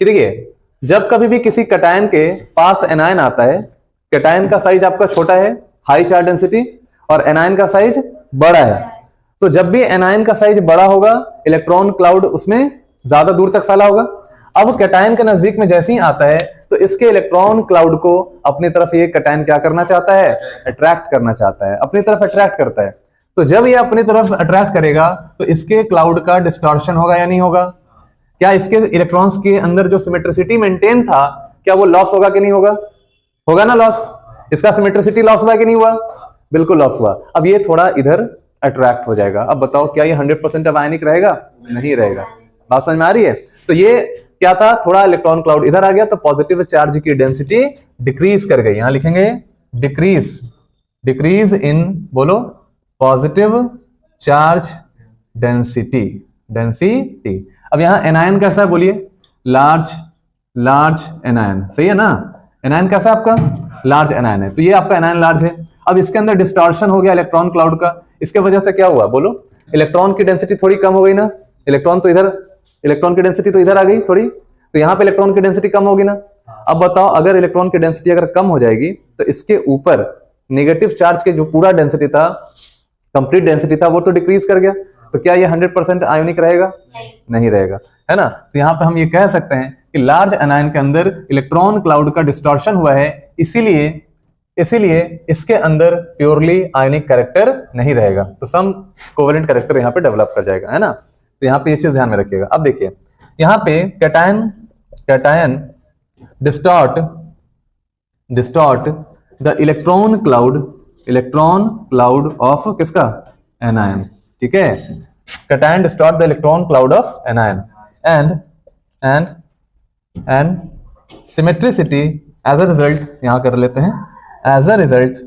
कि देखिए जब कभी भी किसी कैटायन के पास एनायन आता है, कैटायन का साइज आपका छोटा है, हाई चार्ज डेंसिटी, और एनायन का साइज बड़ा है। तो जब भी एनायन का साइज बड़ा होगा, इलेक्ट्रॉन क्लाउड उसमें ज्यादा दूर तक फैला होगा। अब कैटायन के नजदीक में जैसे ही आता है तो इसके इलेक्ट्रॉन क्लाउड को अपनी तरफ ये कैटायन क्या करना चाहता है, अट्रैक्ट करना चाहता है, अपनी तरफ अट्रैक्ट करता है। तो जब ये अपनी तरफ अट्रैक्ट करेगा तो इसके क्लाउड का डिस्टॉर्शन होगा या नहीं होगा? क्या इसके इलेक्ट्रॉन्स के अंदर जो सिमेट्रिसिटी मेंटेन था, क्या वो लॉस होगा कि नहीं होगा? होगा ना लॉस। इसका सिमेट्रिसिटी लॉस हुआ कि नहीं हुआ? बिल्कुल लॉस हुआ। अब ये थोड़ा इधर अट्रैक्ट हो जाएगा। अब बताओ क्या ये 100% अब आयनिक रहेगा? नहीं रहेगा। बात समझ में आ रही है? तो ये क्या था, थोड़ा इलेक्ट्रॉन क्लाउड इधर आ गया तो पॉजिटिव चार्ज की डेंसिटी डिक्रीज कर गई। यहां लिखेंगे डिक्रीज इन, बोलो, पॉजिटिव चार्ज डेंसिटी। अब यहां एनायन कैसा है बोलिए? लार्ज एनायन, सही है ना? एनायन कैसा है आपका? लार्ज एनायन है। तो ये आपका एनायन लार्ज है। अब इसके अंदर डिस्टॉर्शन हो गया इलेक्ट्रॉन क्लाउड का। इसके वजह से क्या हुआ बोलो? इलेक्ट्रॉन की डेंसिटी थोड़ी कम हो गई ना। इलेक्ट्रॉन की डेंसिटी तो इधर आ गई थोड़ी, तो यहां पे इलेक्ट्रॉन की डेंसिटी कम होगी ना। अब बताओ अगर इलेक्ट्रॉन की डेंसिटी अगर कम हो जाएगी तो इसके ऊपर नेगेटिव चार्ज के जो पूरा डेंसिटी था, कंप्लीट डेंसिटी था, वो तो डिक्रीज कर गया। तो क्या ये 100% आयोनिक रहेगा? नहीं रहेगा, है ना। तो यहां पे हम ये कह सकते हैं कि लार्ज एनायन के अंदर इलेक्ट्रॉन क्लाउड का डिस्टॉर्शन हुआ है, इसीलिए इसके अंदर प्योरली आयोनिक कैरेक्टर नहीं रहेगा। तो सम कोवेलेंट कैरेक्टर यहां पे डेवलप कर जाएगा, है ना। तो यहां पे ये चीज ध्यान में रखिएगा। अब देखिए यहां पे cation distort the electron cloud of किसका? एनायन, ठीक है। Cation distort the electron cloud of anion and symmetricity as a result, यहां कर लेते हैं, as a result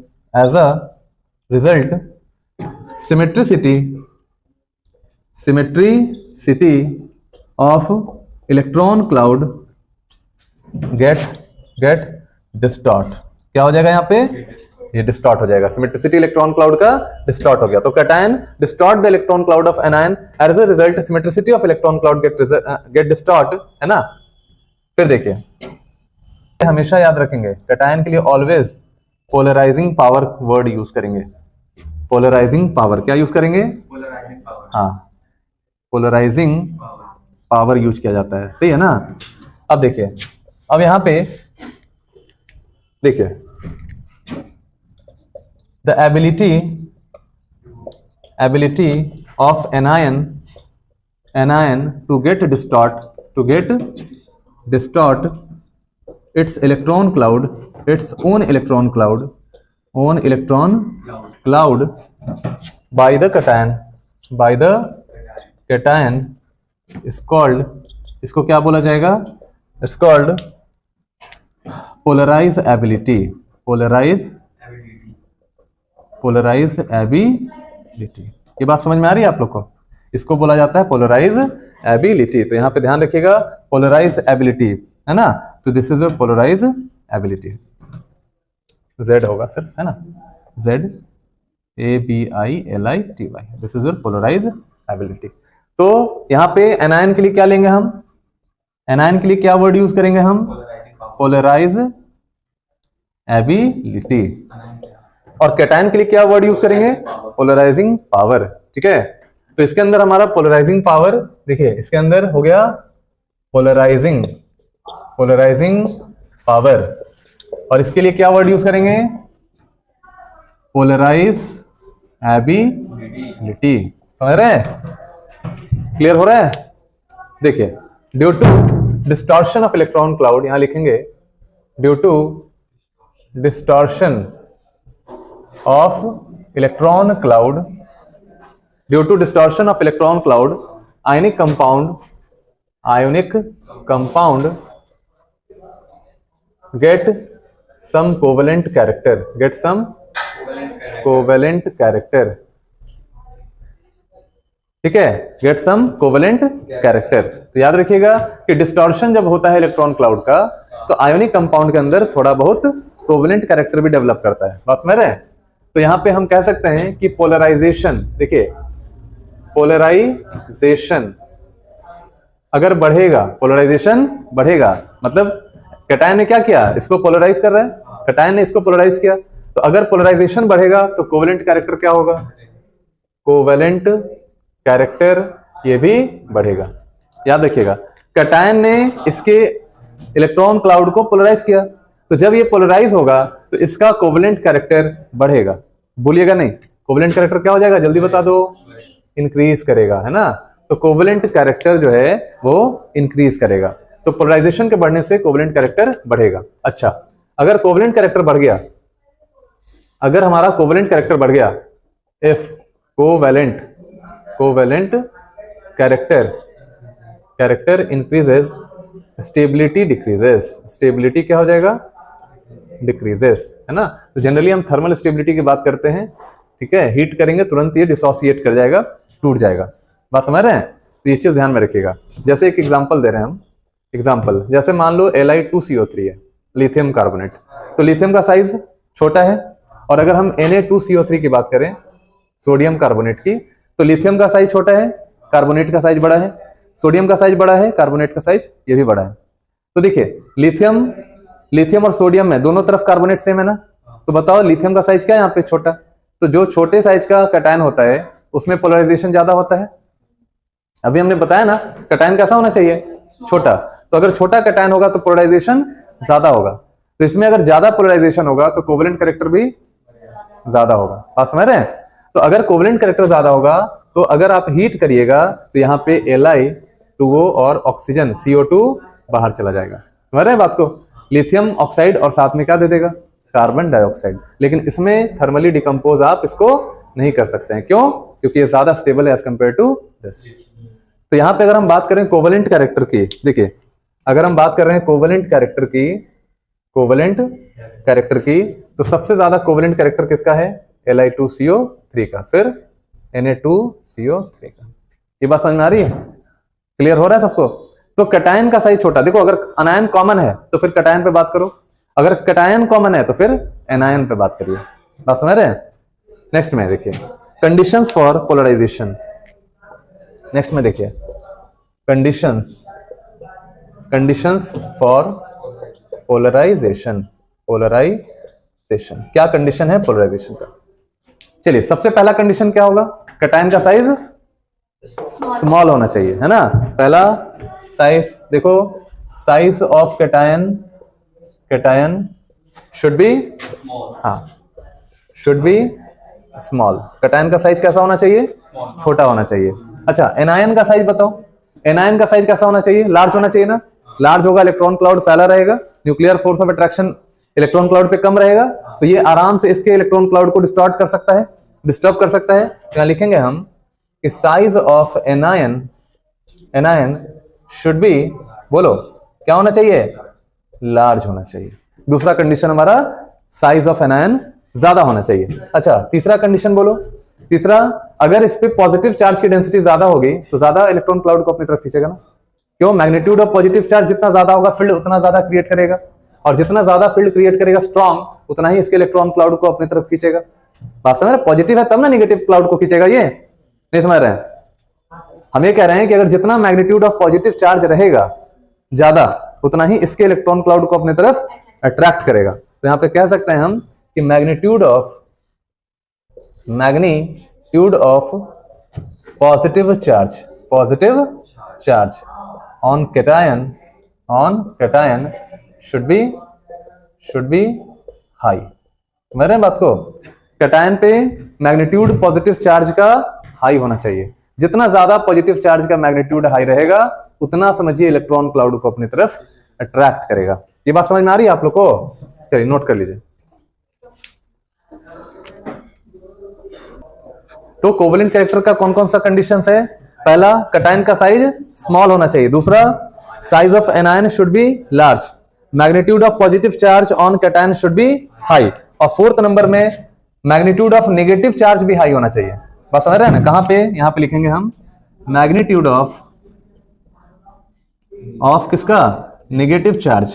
symmetricity of electron cloud get distort. क्या हो जाएगा यहाँ पे? ये डिस्टॉर्ट हो जाएगा। सिमेट्रिसिटी इलेक्ट्रॉन क्लाउड का डिस्टॉर्ट हो गया। तो cation distort the electron cloud of anion, as a result symmetricity of electron cloud get distort, है ना। फिर देखिए हमेशा याद रखेंगे कैटायन के लिए always polarising power word use करेंगे। पोलराइजिंग पावर क्या यूज करेंगे? हाँ, पोलराइजिंग पावर यूज किया जाता है, सही है ना। अब देखिए, अब यहां पे देखिए the ability of anion to get distort its own electron cloud by the cation is called, इसको क्या बोला जाएगा? It's called polarize ability। ये बात समझ में आ रही है आप लोग को? इसको बोला जाता है पोलराइज एबिलिटी। तो यहां पे ध्यान रखिएगा, पोलराइज एबिलिटी, है ना। तो this is your polarisability. Z होगा सिर्फ, है ना, ZABILITY, this is your polarisability. तो यहां पे एनायन के लिए क्या लेंगे हम? एनायन के लिए क्या वर्ड यूज करेंगे हम? Polarise ability. और कैटायन के लिए क्या वर्ड यूज करेंगे? पोलराइजिंग पावर, ठीक है। तो इसके अंदर हमारा पोलराइजिंग पावर, देखिए इसके अंदर हो गया पोलराइजिंग पावर, और इसके लिए क्या वर्ड यूज करेंगे? Polarisability. समझ रहे हैं? क्लियर हो रहा है? देखिए due to distortion of electron cloud, यहां लिखेंगे due to distortion of electron cloud ionic compound get some covalent character, ठीक है, get some covalent character। तो याद रखिएगा कि डिस्टॉर्शन जब होता है इलेक्ट्रॉन क्लाउड का तो आयोनिक कंपाउंड के अंदर थोड़ा बहुत कोवेलेंट कैरेक्टर भी डेवलप करता है। बात समझ रहे हैं? तो यहां पे हम कह सकते हैं कि पोलराइजेशन, देखिए पोलराइजेशन अगर बढ़ेगा, पोलराइजेशन बढ़ेगा, मतलब कैटायन ने क्या किया, इसको पोलराइज कर रहा है, कैटायन ने इसको पोलराइज किया, तो अगर पोलराइजेशन बढ़ेगा तो कोवेलेंट कैरेक्टर क्या होगा, कोवेलेंट कैरेक्टर ये भी बढ़ेगा। याद रखिएगा, कैटायन ने इसके इलेक्ट्रॉन क्लाउड को पोलराइज किया, तो जब ये पोलराइज होगा तो इसका कोवेलेंट कैरेक्टर बढ़ेगा। भूलिएगा नहीं, कोवेलेंट कैरेक्टर क्या हो जाएगा, जल्दी बता दो, इंक्रीज करेगा, है ना। तो कोवेलेंट कैरेक्टर जो है वो इंक्रीज करेगा, तो पोलराइजेशन के बढ़ने से कोवेलेंट कैरेक्टर बढ़ेगा। अच्छा, अगर कोवेलेंट कैरेक्टर बढ़ गया, अगर हमारा कोवेलेंट कैरेक्टर बढ़ गया, if covalent character increases, stability decreases, stability क्या हो जाएगा, डिक्रीजेस, है ना। तो जनरली हम थर्मल स्टेबिलिटी की बात करते हैं, ठीक है, हीट करेंगे तुरंत ये डिसोसिएट कर जाएगा, टूट जाएगा। बात समझ रहे हैं, तो ये चीज ध्यान में रखिएगा। जैसे एक एग्जांपल दे रहे हैं हम, एग्जांपल जैसे मान लो Li2CO3 है, लिथियम कार्बोनेट, तो लिथियम का साइज छोटा है, और अगर हम Na2CO3 की बात करें, सोडियम कार्बोनेट की, तो लिथियम का साइज छोटा है, कार्बोनेट का साइज बड़ा है, सोडियम का साइज बड़ा है, कार्बोनेट का साइज ये भी बड़ा है। तो देखिए लिथियम और सोडियम में दोनों तरफ कार्बोनेट सेम है ना, तो बताओ लिथियम का साइज क्या है यहाँ पे, छोटा। तो जो छोटे साइज का कैटायन होता है उसमें पोलराइजेशन ज्यादा होता है। अभी हमने बताया ना, कैटायन कैसा होना चाहिए, छोटा, तो अगर छोटा कैटायन होगा तो पोलराइजेशन ज्यादा होगा, तो इसमें अगर ज्यादा पोलराइजेशन होगा तो कोवेलेंट कैरेक्टर भी ज्यादा होगा। बात समझ रहे हैं, तो अगर कोवेलेंट कैरेक्टर ज्यादा होगा तो अगर आप हीट करिएगा तो यहाँ पे Li2O और ऑक्सीजन CO2 बाहर चला जाएगा। समझ रहे हैं बात को, लिथियम ऑक्साइड और साथ में क्या दे देगा, कार्बन डाइऑक्साइड। लेकिन इसमें थर्मली डिकम्पोज आप इसको नहीं कर सकते हैं, क्यों, क्योंकि ये ज्यादा स्टेबल है एज कंपेयर टू दिस। तो यहाँ पे अगर हम बात करें कोवेलेंट कैरेक्टर की, देखिए अगर हम बात कर रहे हैं कोवेलेंट कैरेक्टर की, तो सबसे ज्यादा कोवेलेंट कैरेक्टर किसका है, Li2CO3 का, फिर Na2CO3 का। ये बात समझ में आ रही है, क्लियर हो रहा है सबको। तो कैटायन का साइज छोटा, देखो अगर अनायन कॉमन है तो फिर कैटायन पे बात करो, अगर कैटायन कॉमन है तो फिर एनायन पे बात करिए। बात समझ रहे हैं। नेक्स्ट में देखिए कंडीशंस फॉर पोलराइजेशन, नेक्स्ट में देखिए कंडीशंस फॉर पोलराइजेशन क्या कंडीशन है पोलराइजेशन का। चलिए सबसे पहला कंडीशन क्या होगा, कैटायन का साइज स्मॉल होना चाहिए, है ना। पहला साइज देखो, size of cation should be, हाँ शुड बी स्मॉल। कैटायन का साइज कैसा होना चाहिए, छोटा होना चाहिए। अच्छा एनायन का साइज बताओ, एनायन का साइज कैसा होना चाहिए, लार्ज होना चाहिए ना। लार्ज होगा, इलेक्ट्रॉन क्लाउड फैला रहेगा, nuclear force of attraction electron cloud पे कम रहेगा, तो ये आराम से इसके इलेक्ट्रॉन क्लाउड को डिस्टॉर्ट कर सकता है, डिस्टर्ब कर सकता है। यहाँ लिखेंगे हम कि size of anion should be, बोलो क्या होना चाहिए, लार्ज होना चाहिए। दूसरा कंडीशन हमारा साइज ऑफ एनायन ज्यादा होना चाहिए। अच्छा तीसरा कंडीशन बोलो, तीसरा अगर इस पे पॉजिटिव चार्ज की डेंसिटी ज्यादा होगी तो ज्यादा इलेक्ट्रॉन क्लाउड को अपनी तरफ खींचेगा ना। क्यों, मैग्नीट्यूड ऑफ पॉजिटिव चार्ज जितना ज्यादा होगा फील्ड उतना ज्यादा क्रिएट करेगा, और जितना ज्यादा फील्ड क्रिएट करेगा स्ट्रॉन्ग, उतना ही इसके इलेक्ट्रॉन क्लाउड को अपनी तरफ खींचेगा। बात समझ रहे हैं, पॉजिटिव है तब ना नेगेटिव क्लाउड को खींचेगा, ये नहीं समझ रहे हैं। हम ये कह रहे हैं कि अगर जितना मैग्नीट्यूड ऑफ पॉजिटिव चार्ज रहेगा ज्यादा, उतना ही इसके इलेक्ट्रॉन क्लाउड को अपनी तरफ अट्रैक्ट करेगा। तो यहां पे कह सकते हैं हम कि magnitude of positive charge on cation should be high. समझ रहे हैं बात को, कैटायन पे मैग्नीट्यूड पॉजिटिव चार्ज का हाई होना चाहिए। जितना ज्यादा पॉजिटिव चार्ज का मैग्नीट्यूड हाई रहेगा उतना समझिए इलेक्ट्रॉन क्लाउड को अपनी तरफ अट्रैक्ट करेगा। ये बात समझ में आ रही है आप लोग को, चलिए नोट कर लीजिए। तो कोवेलेंट कैरेक्टर का कौन कौन सा कंडीशंस है, पहला कैटायन का साइज स्मॉल होना चाहिए, दूसरा size of anion should be large, magnitude of positive charge on cation should be high, और फोर्थ नंबर में मैग्नीट्यूड ऑफ नेगेटिव चार्ज भी हाई होना चाहिए। बस समझ रहे हैं ना, कहां पे, यहां पे लिखेंगे हम मैग्नीट्यूड ऑफ किसका, नेगेटिव चार्ज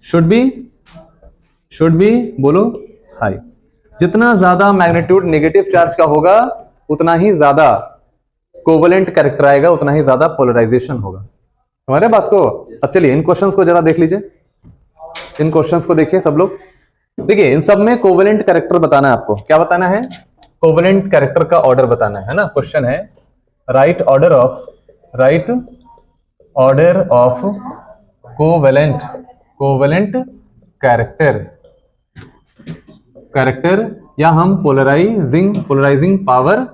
शुड बी बोलो हाई। जितना ज्यादा मैग्नीट्यूड नेगेटिव चार्ज का होगा उतना ही ज्यादा कोवेलेंट कैरेक्टर आएगा उतना ही ज्यादा पोलराइजेशन होगा। हमारे बात को अब चलिए इन क्वेश्चंस को जरा देख लीजिए, इन क्वेश्चंस को देखिए सब लोग। देखिए इन सब में कोवेलेंट कैरेक्टर बताना है आपको। क्या बताना है? कोवेलेंट कैरेक्टर का ऑर्डर बताना है ना। क्वेश्चन है right order of covalent character या हम पोलराइजिंग पावर,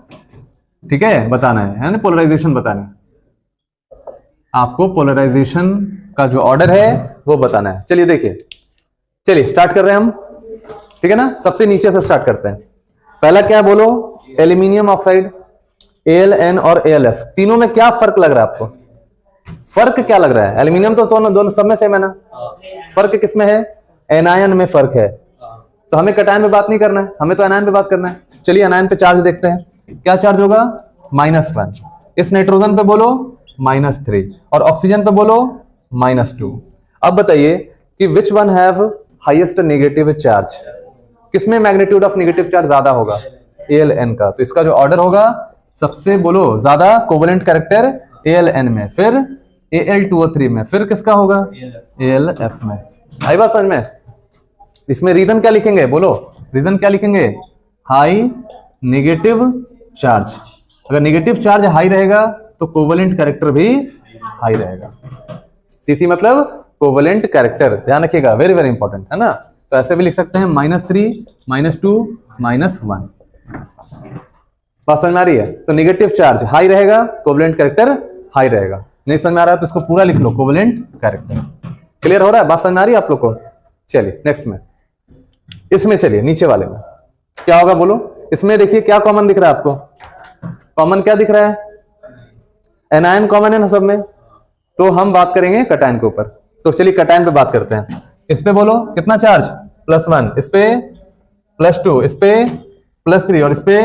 ठीक है, बताना है ना, पोलराइजेशन बताना है आपको। पोलराइजेशन का जो ऑर्डर है वो बताना है। चलिए देखिए, चलिए स्टार्ट कर रहे हैं हम, ठीक है ना। सबसे नीचे से स्टार्ट करते हैं। पहला क्या बोलो? एल्यूमिनियम ऑक्साइड, AlN और AlF, तीनों में क्या फर्क लग रहा है आपको? फर्क क्या लग रहा है? एल्यूमिनियम तो दोनों सब में सेम है ना, फर्क किसमें है? एनायन में फर्क है। तो हमें कटायन पे बात नहीं करना है, हमें तो एनायन पे बात करना है। चलिए एनायन पे चार्ज देखते हैं, क्या चार्ज होगा? -1। इस नाइट्रोजन पे बोलो -3 और ऑक्सीजन पे बोलो -2। अब बताइए कि which one have highest negative charge? किसमें मैग्नीट्यूड ऑफ नेगेटिव चार्ज ज्यादा होगा? AlN का। तो इसका जो ऑर्डर होगा सबसे बोलो ज्यादा कोवेलेंट कैरेक्टर AlN में, फिर Al2O3 में, फिर किसका होगा? AlF में। आई बात समझ में? इसमें रीजन क्या लिखेंगे? बोलो रीजन क्या लिखेंगे? High negative charge. अगर नेगेटिव चार्ज हाई रहेगा तो कोवेलेंट कैरेक्टर भी हाई रहेगा। CC मतलब कोवेलेंट कैरेक्टर, ध्यान रखिएगा, वेरी वेरी इंपॉर्टेंट है ना। तो ऐसे भी लिख सकते हैं -3, -2, -1। बात समझ में आ रही है? तो नेगेटिव चार्ज हाई रहेगा, कोवेलेंट कैरेक्टर हाई रहेगा। नहीं समझ में आ रहा है तो इसको पूरा लिख लो, कोवेलेंट कैरेक्टर। क्लियर हो रहा है? बात समझ में आ रही है आप लोग को? चलिए नेक्स्ट में, इसमें चलिए नीचे वाले में क्या होगा बोलो। इसमें देखिए क्या कॉमन दिख रहा है आपको? कॉमन क्या दिख रहा है? एनायन कॉमन है ना सब में। तो हम बात करेंगे कटायन के ऊपर। तो चलिए कटायन पे बात करते हैं। इस पे बोलो कितना चार्ज? +1, इस पे +2, इस पे +3 और इस पे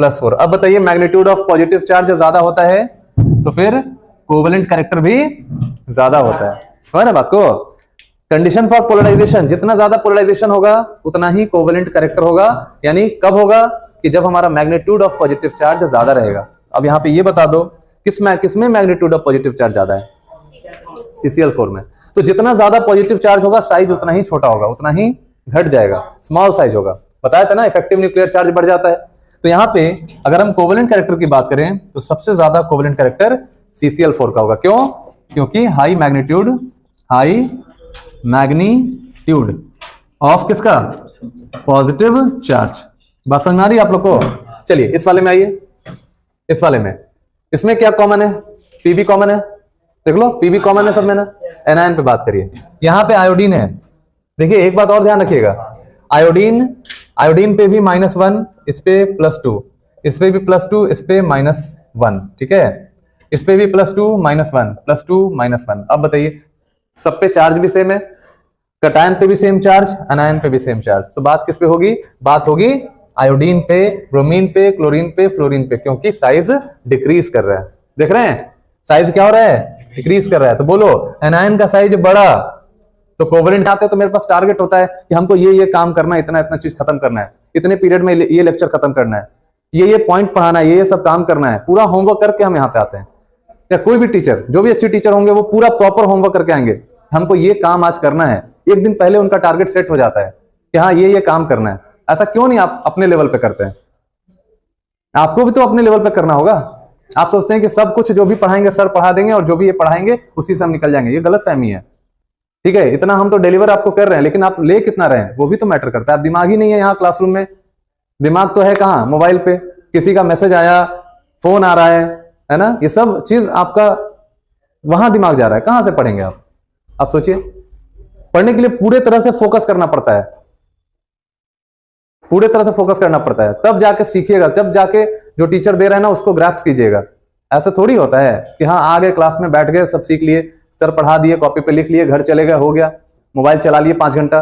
+4। अब बताइए मैग्नीट्यूड ऑफ पॉजिटिव चार्ज ज्यादा होता है तो फिर कोवेलेंट कैरेक्टर भी ज्यादा होता है। समझ रहे बात को? कंडीशन फॉर पोलराइजेशन, जितना ज्यादा पोलराइजेशन होगा उतना ही कोवेलेंट कैरेक्टर होगा। यानी कब होगा? कि जब हमारा मैग्नीट्यूड ऑफ पॉजिटिव चार्ज ज्यादा रहेगा। अब यहाँ पे ये बता दो किसमें मैग्नीट्यूड ऑफ पॉजिटिव चार्ज ज्यादा है? CCl4 में। तो जितना ज्यादा पॉजिटिव चार्ज होगा साइज उतना ही छोटा होगा, उतना ही घट जाएगा, स्मॉल साइज होगा। बताया था ना, इफेक्टिव न्यूक्लियर चार्ज बढ़ जाता है। तो यहाँ पे अगर हम कोवेलेंट कैरेक्टर की बात करें तो सबसे ज्यादा कोवेलेंट कैरेक्टर CCl4 का होगा। क्यों? क्योंकि हाई मैग्नीट्यूड ऑफ किसका? Positive charge. बात समझ में आ रही है आप लोग को? चलिए इस वाले में आइए। इस वाले में इसमें क्या कॉमन है? Pb कॉमन है, देख लो Pb कॉमन है सब में ना। एनायन पे बात करिए, यहाँ पे आयोडीन है। देखिए एक बात और ध्यान रखिएगा, आयोडीन पे भी -1, इस पे +2, इस पे भी +2, इस पे -1, ठीक है। इस पे भी +2, -1, +2, -1। अब बताइए सब पे चार्ज भी सेम है, कटायन पे भी सेम चार्ज, अनायन पे भी सेम चार्ज। तो बात किस पे होगी? बात होगी आयोडीन पे, ब्रोमीन पे, क्लोरीन पे, फ्लोरीन पे, क्योंकि साइज डिक्रीज कर रहा है। देख रहे हैं साइज क्या हो रहा है? डिक्रीज कर रहा है। तो बोलो एनायन का साइज बढ़ा तो कोवेलेंट आते हैं तो मेरे पास टारगेट होता है कि हमको ये काम करना है, इतना चीज खत्म करना है, इतने पीरियड में ये लेक्चर खत्म करना है, ये पॉइंट पढ़ाना है, ये सब काम करना है। पूरा होमवर्क करके हम यहाँ पे आते हैं। या कोई भी टीचर, जो भी अच्छे टीचर होंगे वो पूरा प्रॉपर होमवर्क करके आएंगे, हमको ये काम आज करना है। एक दिन पहले उनका टारगेट सेट हो जाता है कि हाँ ये काम करना है। ऐसा क्यों नहीं आप अपने लेवल पे करते हैं? आपको भी तो अपने लेवल पे करना होगा। आप सोचते हैं कि सब कुछ जो भी पढ़ाएंगे सर पढ़ा देंगे और जो भी ये पढ़ाएंगे उसी से हम निकल जाएंगे, ये गलत फहमी है। ठीक है, इतना हम तो डिलीवर आपको कर रहे हैं, लेकिन आप ले कितना रहे हैं वो भी तो मैटर करता है। दिमाग ही नहीं है यहाँ क्लासरूम में, दिमाग तो है कहाँ? मोबाइल पे, किसी का मैसेज आया, फोन आ रहा है ना, ये सब चीज आपका वहां दिमाग जा रहा है। कहां से पढ़ेंगे आप सोचिए। पढ़ने के लिए पूरे तरह से फोकस करना पड़ता है, पूरे तरह से फोकस करना पड़ता है, तब जाके सीखिएगा, जब जाके जो टीचर दे रहे हैं ना उसको ग्रैस्प कीजिएगा। ऐसा थोड़ी होता है कि हाँ आ गए क्लास में बैठ गए सब सीख लिए, सर पढ़ा दिए, कॉपी पे लिख लिए, घर चले गए, हो गया, मोबाइल चला लिए 5 घंटा।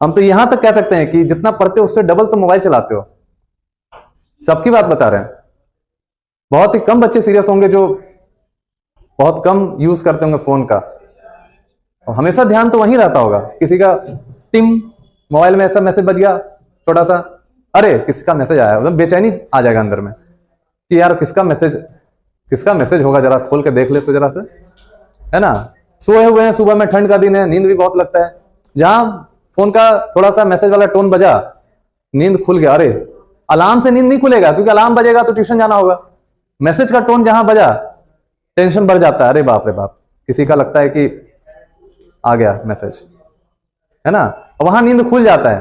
हम तो यहां तक कह सकते हैं कि जितना पढ़ते हो उससे डबल तो मोबाइल चलाते हो। सबकी बात बता रहे हैं। बहुत ही कम बच्चे सीरियस होंगे जो बहुत कम यूज करते होंगे फोन का, और हमेशा ध्यान तो वहीं रहता होगा। किसी का टिम मोबाइल में ऐसा मैसेज बज गया छोटा सा, अरे किसी का मैसेज आया, मतलब बेचैनी आ जाएगा अंदर में कि यार किसका मैसेज होगा, जरा खोल के देख ले तो जरा से, है ना। सोए हुए हैं, सुबह में ठंड का दिन है, नींद भी बहुत लगता है, जहां फोन का थोड़ा सा मैसेज वाला टोन बजा, नींद खुल गया। अरे अलार्म से नींद नहीं खुलेगा, क्योंकि अलार्म बजेगा तो ट्यूशन जाना होगा। मैसेज का टोन जहां बजा, टेंशन बढ़ जाता है, अरे बाप रे बाप, किसी का लगता है कि आ गया मैसेज, है ना, वहां नींद खुल जाता है।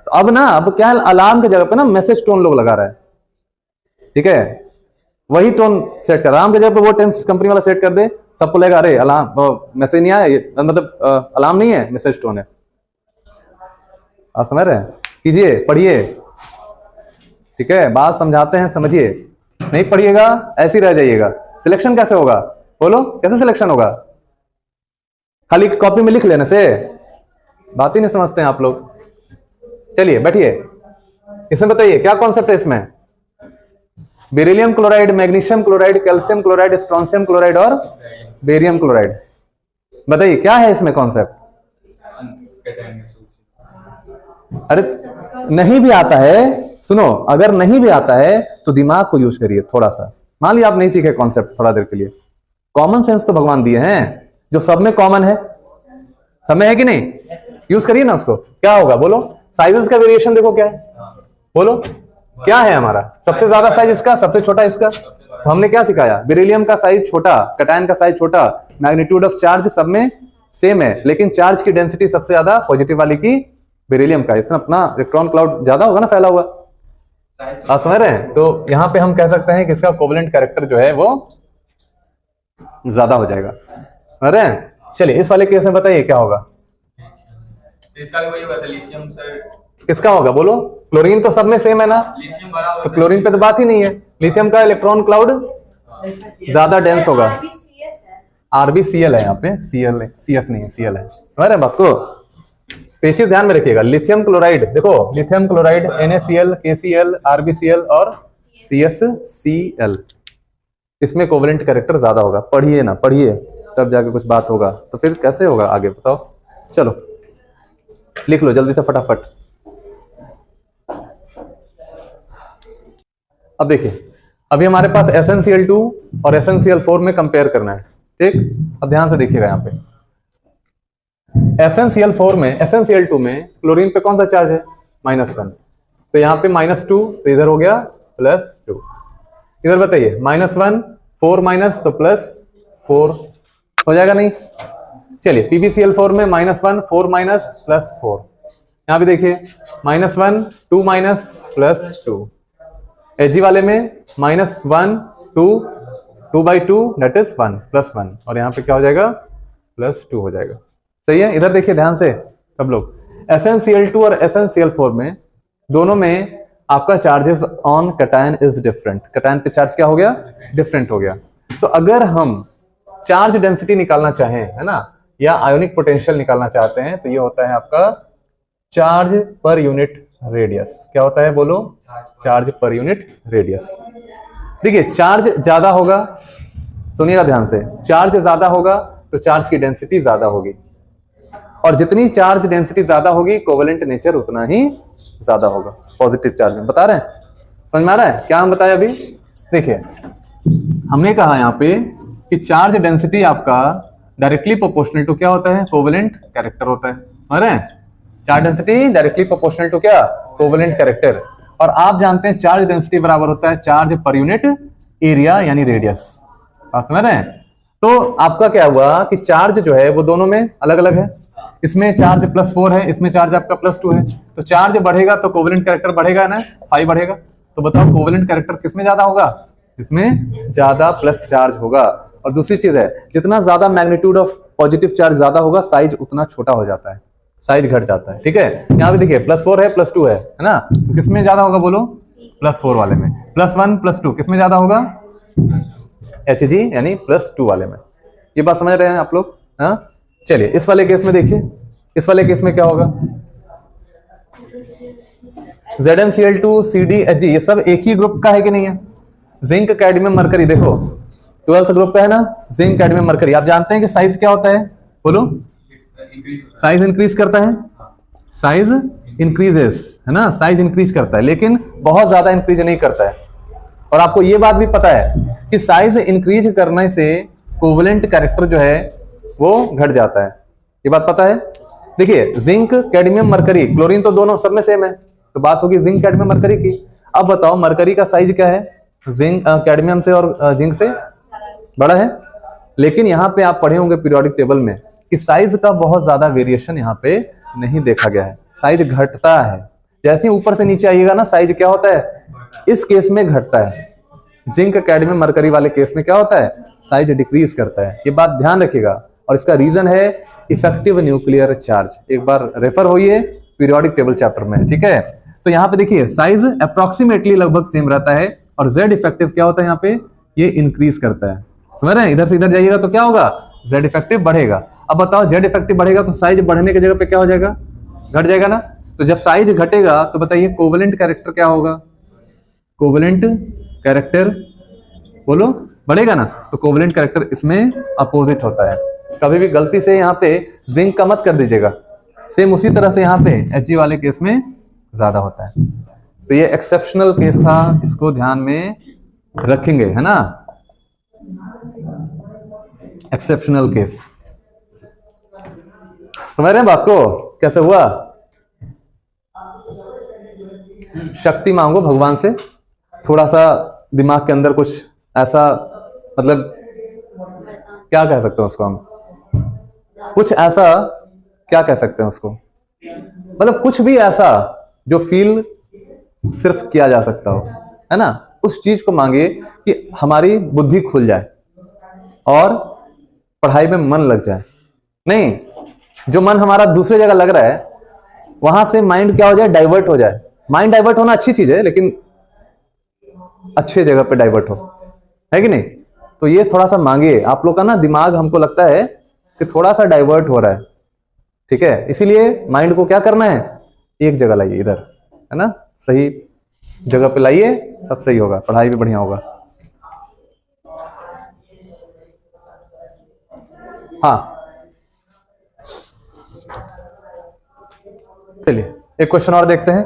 तो अब क्या है, अलार्म की जगह पे ना मैसेज टोन लोग लगा रहा है, ठीक है, वही टोन सेट कर, अलार्म की जगह पे वो टेंस कंपनी वाला सेट कर दे, सबको लगेगा अरे अलार्म मैसेज नहीं आया, मतलब अलार्म नहीं है, मैसेज टोन है। आप समझ रहे हैं, कीजिए, पढ़िए, ठीक है, बात समझाते हैं, समझिए, नहीं पढ़िएगा ऐसे ही रह जाइएगा। सिलेक्शन कैसे होगा, बोलो, कैसे सिलेक्शन होगा? खाली कॉपी में लिख लेने से बात ही नहीं समझते हैं आप लोग। चलिए बैठिए, इसमें बताइए क्या कॉन्सेप्ट है इसमें? Beryllium chloride, magnesium chloride, calcium chloride, strontium chloride और बेरियम क्लोराइड, बताइए क्या है इसमें कॉन्सेप्ट? अरे नहीं भी आता है, सुनो, अगर नहीं भी आता है तो दिमाग को यूज करिए थोड़ा सा। मान लिया आप नहीं सीखे कॉन्सेप्ट थोड़ा देर के लिए, कॉमन सेंस तो भगवान दिए हैं जो सब में कॉमन है, सब में है कि नहीं, यूज करिए ना उसको। क्या होगा बोलो? साइजेस का वेरिएशन देखो क्या है, बोलो क्या है हमारा? सबसे ज्यादा साइज इसका, सबसे छोटा इसका। तो हमने क्या सिखाया? बेरिलियम का साइज छोटा, कैटायन का साइज छोटा, मैग्नीट्यूड ऑफ चार्ज सब में सेम है, लेकिन चार्ज की डेंसिटी सबसे ज्यादा पॉजिटिव वाली की बेरिलियम का, इसमें अपना इलेक्ट्रॉन क्लाउड ज्यादा होगा ना फैला हुआ। आप समझ रहे हैं? तो यहां पे हम कह सकते हैं कि इसका कोवेलेंट कैरेक्टर जो है वो ज्यादा हो जाएगा, समझ रहे हैं? चलिए इस वाले केस में बताइए क्या होगा? इसका भी वही होगा, लिथियम सर। किसका होगा बोलो? क्लोरीन तो सब में सेम है ना, तो क्लोरीन पे तो बात ही नहीं है। लिथियम का इलेक्ट्रॉन क्लाउड ज्यादा डेंस होगा। आरबीसीएल है यहाँ पे, सीएल है, सीएस नहीं है, सीएल है। समझ रहे हैं बात को? पेची ध्यान में रखिएगा। लिथियम क्लोराइड देखो, lithium chloride NaCl, KCl, RbCl और CsCl, इसमें कोवेलेंट कैरेक्टर ज्यादा होगा। पढ़िए ना, पढ़िए तब जाके कुछ बात होगा, तो फिर कैसे होगा आगे बताओ? चलो लिख लो जल्दी से फटाफट। अब देखिए, अभी हमारे पास SnCl2 और SnCl4 में कंपेयर करना है, ठीक? अब ध्यान से देखिएगा यहाँ पे SnCl4 में, SnCl2 में क्लोरीन पे कौन सा चार्ज है? -1, तो यहाँ पे -2, तो इधर हो गया +2। इधर बताइए -1 4 माइनस तो +4 हो जाएगा नहीं? चलिए PbCl4 में -1 4 माइनस +4, यहाँ पे देखिए -1 2 माइनस +2। Hg वाले में -1 2 2/2 दैट इज 1 +1, और यहाँ पे क्या हो जाएगा? +2 हो जाएगा। सही है? इधर देखिए ध्यान से सब लोग, SnCl2 और SnCl4 में दोनों में आपका charges on cation is different. Cation पे चार्ज क्या हो गया? डिफरेंट हो गया। तो अगर हम चार्ज डेंसिटी निकालना चाहें, है ना, या आयोनिक पोटेंशियल निकालना चाहते हैं, तो ये होता है आपका चार्ज पर यूनिट रेडियस। क्या होता है बोलो? Charge per unit radius. देखिए चार्ज ज्यादा होगा, सुनिएगा ध्यान से, चार्ज ज्यादा होगा तो चार्ज की डेंसिटी ज्यादा होगी, और जितनी चार्ज डेंसिटी ज्यादा होगी कोवेलेंट नेचर उतना ही ज्यादा होगा। पॉजिटिव चार्ज में बता रहे हैं, समझ में आ रहा है क्या हम बताए अभी? देखिए हमने कहा यहाँ पे कि चार्ज डेंसिटी आपका डायरेक्टली प्रोपोर्शनल टू क्या होता है? कोवेलेंट कैरेक्टर होता है। समझ रहे हैं? Charge density directly proportional to क्या? Covalent character. और आप जानते हैं चार्ज डेंसिटी बराबर होता है चार्ज पर यूनिट एरिया यानी रेडियस। आप समझ रहे हैं? तो आपका क्या हुआ कि चार्ज जो है वो दोनों में अलग अलग है, इसमें चार्ज +4 है, इसमें चार्ज आपका +2 है, तो चार्ज बढ़ेगा तो कोवेलेंट कैरेक्टर बढ़ेगा ना, 5 बढ़ेगा। तो बताओ कोवेलेंट कैरेक्टर किसमें ज्यादा होगा? जिसमें ज्यादा प्लस चार्ज होगा। और दूसरी चीज है, जितना ज्यादा मैग्नीट्यूड ऑफ पॉजिटिव चार्ज ज्यादा होगा, साइज उतना छोटा हो जाता है, साइज घट जाता है। ठीक है, यहाँ पे देखिए +4 है +2 है ना, तो किसमें ज्यादा होगा बोलो? +4 वाले में। +1 +2 किसमें ज्यादा होगा? Hg यानी +2 वाले में। ये बात समझ रहे हैं आप लोग? हाँ चलिए इस वाले केस में देखिए, इस वाले केस में क्या होगा? ZnCl2 CdHg ये सब एक ही ग्रुप का है कि नहीं है? जिंक कैडमियम मरकरी देखो 12th ग्रुप का है ना, जिंक कैडमियम मरकरी। आप जानते हैं कि साइज क्या होता है बोलो? साइज इंक्रीज करता है, साइज इंक्रीजेस है ना, साइज इंक्रीज करता है, लेकिन बहुत ज्यादा इंक्रीज नहीं करता है। और आपको ये बात भी पता है कि साइज इंक्रीज करने से कोवेलेंट कैरेक्टर जो है वो घट जाता है, ये बात पता है। देखिए जिंक, कैडमियम, मरकरी, क्लोरीन तो दोनों सब में सेम है, तो बात होगी जिंक, कैडमियम, मरकरी की। अब बताओ मरकरी का साइज क्या है, जिंक कैडमियम से और जिंक से बड़ा है, लेकिन यहाँ पे आप पढ़े होंगे पीरियोडिक टेबल में कि साइज का बहुत ज्यादा वेरिएशन यहाँ पे नहीं देखा गया है, साइज घटता है। जैसे ही ऊपर से नीचे आइएगा ना साइज क्या होता है, इस केस में घटता है। जिंक, कैडमियम, मरकरी वाले केस में क्या होता है, साइज डिक्रीज करता है, ये बात ध्यान रखिएगा। और इसका रीजन है इफेक्टिव न्यूक्लियर चार्ज। एक बार रेफर होइए पीरियोडिक टेबल चैप्टर में, ठीक है। तो यहाँ पे देखिए साइज अप्रोक्सीमेटली लगभग सेम रहता है और जेड इफेक्टिव क्या होता है यहाँ पे, ये इंक्रीज करता है। समझ रहे हैं, इधर से इधर जाइएगा तो क्या होगा, जेड इफेक्टिव बढ़ेगा। अब बताओ जेड इफेक्टिव बढ़ेगा तो साइज बढ़ने की जगह पे क्या हो जाएगा, घट जाएगा ना। तो जब साइज घटेगा तो बताइए कोवेलेंट कैरेक्टर क्या होगा, कोवेलेंट कैरेक्टर बोलो बढ़ेगा ना। तो कोवेलेंट कैरेक्टर इसमें अपोजिट होता है। कभी भी गलती से यहाँ पे जिंक का मत कर दीजिएगा, सेम उसी तरह से यहाँ पे Hg वाले केस में ज्यादा होता है। तो ये एक्सेप्शनल केस था, इसको ध्यान में रखेंगे, है ना, एक्सेप्शनल केस। समझ रहे हैं बात को, कैसे हुआ। शक्ति मांगो भगवान से, थोड़ा सा दिमाग के अंदर कुछ ऐसा, मतलब क्या कह सकते हैं उसको हम, कुछ ऐसा क्या कह सकते हैं उसको, मतलब कुछ भी ऐसा जो फील सिर्फ किया जा सकता हो, है ना, उस चीज को मांगे कि हमारी बुद्धि खुल जाए और पढ़ाई में मन लग जाए। नहीं, जो मन हमारा दूसरी जगह लग रहा है वहां से माइंड क्या हो जाए, डाइवर्ट हो जाए। माइंड डाइवर्ट होना अच्छी चीज है, लेकिन अच्छे जगह पे डाइवर्ट हो, है कि नहीं। तो ये थोड़ा सा मांगिए, आप लोग का ना दिमाग हमको लगता है कि थोड़ा सा डाइवर्ट हो रहा है, ठीक है। इसीलिए माइंड को क्या करना है, एक जगह लाइए, इधर, है ना, सही जगह पे लाइए, सब सही होगा, पढ़ाई भी बढ़िया होगा। हाँ चलिए एक क्वेश्चन और देखते हैं।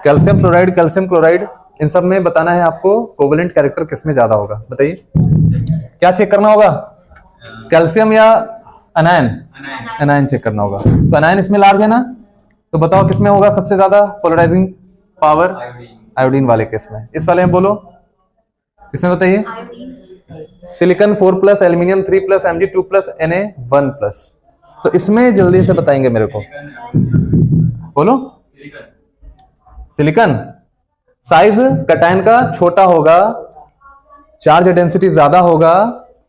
कैल्शियम फ्लोराइड, कैल्शियम क्लोराइड, इन सब में बताना है आपको कोवेलेंट कैरेक्टर किसमें ज्यादा होगा, बताइए क्या चेक करना होगा, कैल्शियम या अनायन, अनायन चेक करना होगा। तो अनायन इसमें लार्ज है ना, तो बताओ किसमें होगा सबसे ज्यादा पोलराइजिंग पावर, आयोडीन वाले केस में। इस वाले में बोलो, इसमें बताइए, सिलिकॉन 4+, एल्यूमिनियम 3+, Mg2+, Na1+। तो इसमें जल्दी से बताएंगे मेरे को, बोलो। सिलिकॉन साइज कैटायन का छोटा होगा, चार्ज डेंसिटी ज्यादा होगा,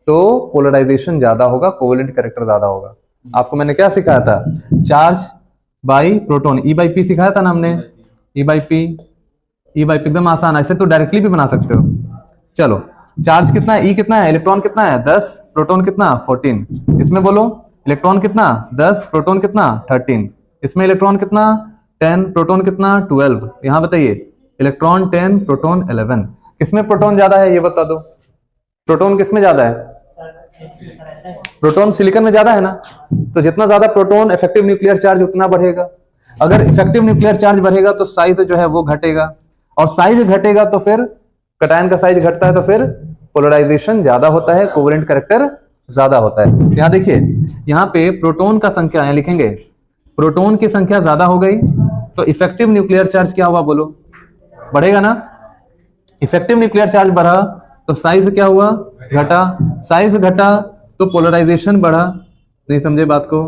तो पोलराइजेशन ज्यादा होगा, कोवेलेंट कैरेक्टर ज्यादा होगा। आपको मैंने क्या सिखाया था, चार्ज बाई प्रोटोन, E/P सिखाया था ना हमने, E/P एकदम आसान है, ऐसे तो डायरेक्टली भी बना सकते हो। चलो चार्ज कितना है, E कितना है, इलेक्ट्रॉन कितना है 10, प्रोटोन कितना 14। इसमें बोलो इलेक्ट्रॉन कितना 10, प्रोटोन कितना 13। इसमें इलेक्ट्रॉन कितना 10, प्रोटोन कितना 12। यहां बताइए इलेक्ट्रॉन 10, प्रोटोन 11। किसमें प्रोटोन ज्यादा है ये बता दो, प्रोटोन किसमें ज्यादा है, प्रोटोन सिलिकॉन में ज्यादा है ना। तो जितना ज्यादा प्रोटोन इफेक्टिव न्यूक्लियर चार्ज उतना बढ़ेगा। अगर इफेक्टिव न्यूक्लियर चार्ज बढ़ेगा तो साइज जो है वो घटेगा, और साइज घटेगा तो फिर कैटायन का साइज घटता है, तो फिर पोलराइजेशन ज्यादा होता है, कोवेलेंट कैरेक्टर ज्यादा होता है। यहाँ देखिए यहाँ पे प्रोटोन का संख्या यहाँ लिखेंगे, प्रोटोन की संख्या ज्यादा हो गई तो इफेक्टिव न्यूक्लियर चार्ज क्या हुआ बोलो, बढ़ेगा ना। इफेक्टिव न्यूक्लियर चार्ज बढ़ा तो साइज क्या हुआ, घटा। साइज घटा तो पोलराइजेशन बढ़ा, नहीं समझे बात को,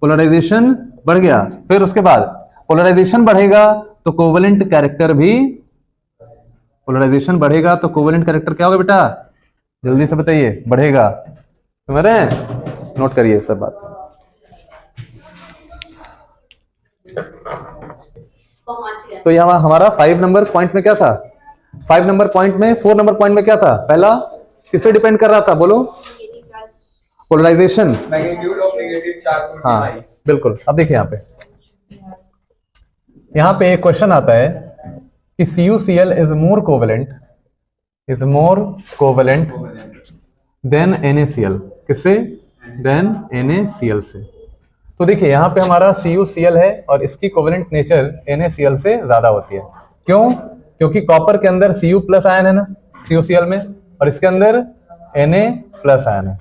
पोलराइजेशन बढ़ गया। फिर उसके बाद पोलराइजेशन बढ़ेगा तो कोवेलेंट कैरेक्टर भी, पोलराइजेशन बढ़ेगा तो कोवेलेंट कैरेक्टर क्या होगा बेटा, जल्दी से बताइए, बढ़ेगा। समझ रहे हैं, नोट करिए सब बात। तो यहाँ हमारा 5 नंबर पॉइंट में क्या था, 5 नंबर पॉइंट में 4 नंबर पॉइंट में क्या था, पहला किस पे डिपेंड कर रहा था बोलो, polarisation, magnitude of negative charge. हाँ बिल्कुल। अब देखिए यहाँ पे एक क्वेश्चन आता है कि CuCl is more covalent than NaCl, किससे, देन NaCl से। तो देखिए यहाँ पे हमारा CuCl है और इसकी कोवेलेंट नेचर NaCl से ज्यादा होती है। क्यों, क्योंकि कॉपर के अंदर Cu+ आयन है ना, CuCl में, और इसके अंदर Na+ आयन है।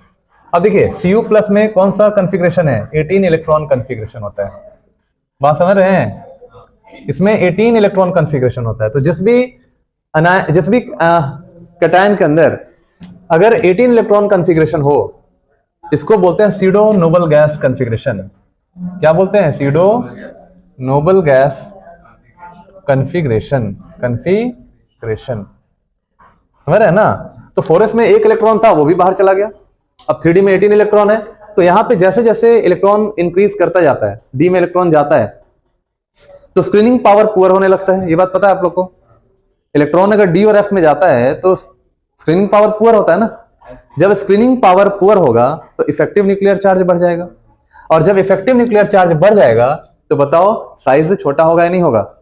अब देखिए Cu+ में कौन सा कॉन्फ़िगरेशन है? 18 इलेक्ट्रॉन कॉन्फ़िगरेशन होता है। बात समझ रहे हैं? इसमें 18 इलेक्ट्रॉन कॉन्फ़िगरेशन होता है। तो जिस भी कैटायन के अंदर अगर 18 इलेक्ट्रॉन कॉन्फ़िगरेशन हो, इसको बोलते हैं सीडो नोबल गैस कॉन्फ़िगरेशन। क्या बोलते हैं? Pseudo noble gas configuration. समझ रहे हैं ना? तो 4s में 1 इलेक्ट्रॉन था, वो भी बाहर चला गया। अब 3d में 18 इलेक्ट्रॉन है, तो यहां पे जैसे जैसे इलेक्ट्रॉन इंक्रीज करता जाता है, d में इलेक्ट्रॉन जाता है, तो स्क्रीनिंग पावर पुअर होने लगता है। ये बात पता है आप लोग को? इलेक्ट्रॉन अगर d और f में जाता है तो स्क्रीनिंग पावर पुअर होता है ना। जब स्क्रीनिंग पावर पुअर होगा तो इफेक्टिव न्यूक्लियर चार्ज बढ़ जाएगा, और जब इफेक्टिव न्यूक्लियर चार्ज बढ़ जाएगा तो बताओ साइज छोटा होगा या नहीं होगा? तो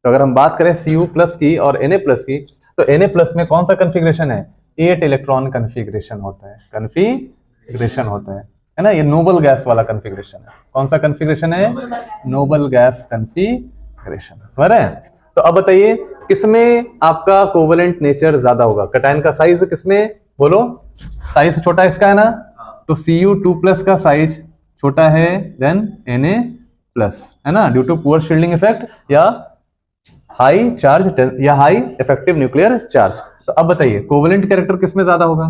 अगर हम बात करें Cu+ की और Na+ की, तो Na+ में कौन सा कॉन्फ़िगरेशन है? 8 इलेक्ट्रॉन कॉन्फ़िगरेशन होता है ना। ये नोबल गैस वाला कॉन्फ़िगरेशन है। कौन सा कॉन्फ़िगरेशन है? Nobel gas configuration. समझ रहे हैं? तो अब बताइए किसमें आपका कोवेलेंट नेचर ज्यादा होगा? कैटायन का साइज किसमें? बोलो, साइज छोटा इसका है ना, तो Cu2+ का साइज छोटा है देन Na+, है ना, due to poor shielding effect या हाई चार्ज या हाई इफेक्टिव न्यूक्लियर चार्ज। तो अब बताइए कोवेलेंट कैरेक्टर किसमें ज्यादा होगा?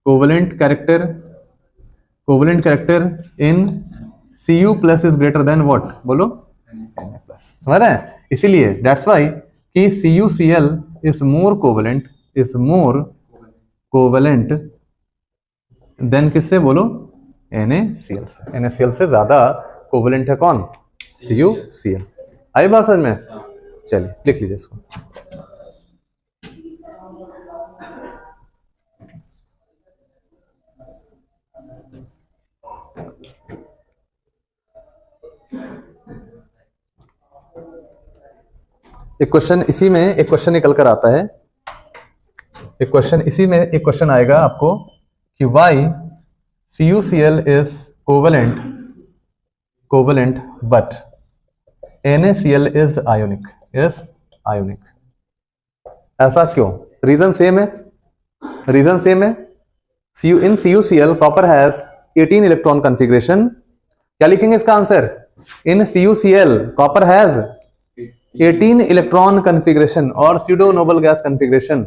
Covalent character in Cu+ is greater than what? बोलो, Na+। समझ रहे हैं? इसीलिए दैट्स व्हाई कि CuCl is more covalent than किससे? बोलो, NaCl से। NaCl से ज्यादा कोवेलेंट है कौन? CuCl। आई बात समझ में? चलिए लिख लीजिए इसको। एक क्वेश्चन इसी में एक क्वेश्चन निकल कर आता है। एक क्वेश्चन आएगा आपको कि why CuCl is covalent but NaCl is ionic. ऐसा क्यों? रीजन सेम है। In CuCl copper has 18 electron configuration. क्या लिखेंगे इसका answer? In CuCl copper has 18 electron configuration और स्यूडो नोबल गैस कॉन्फ़िगरेशन।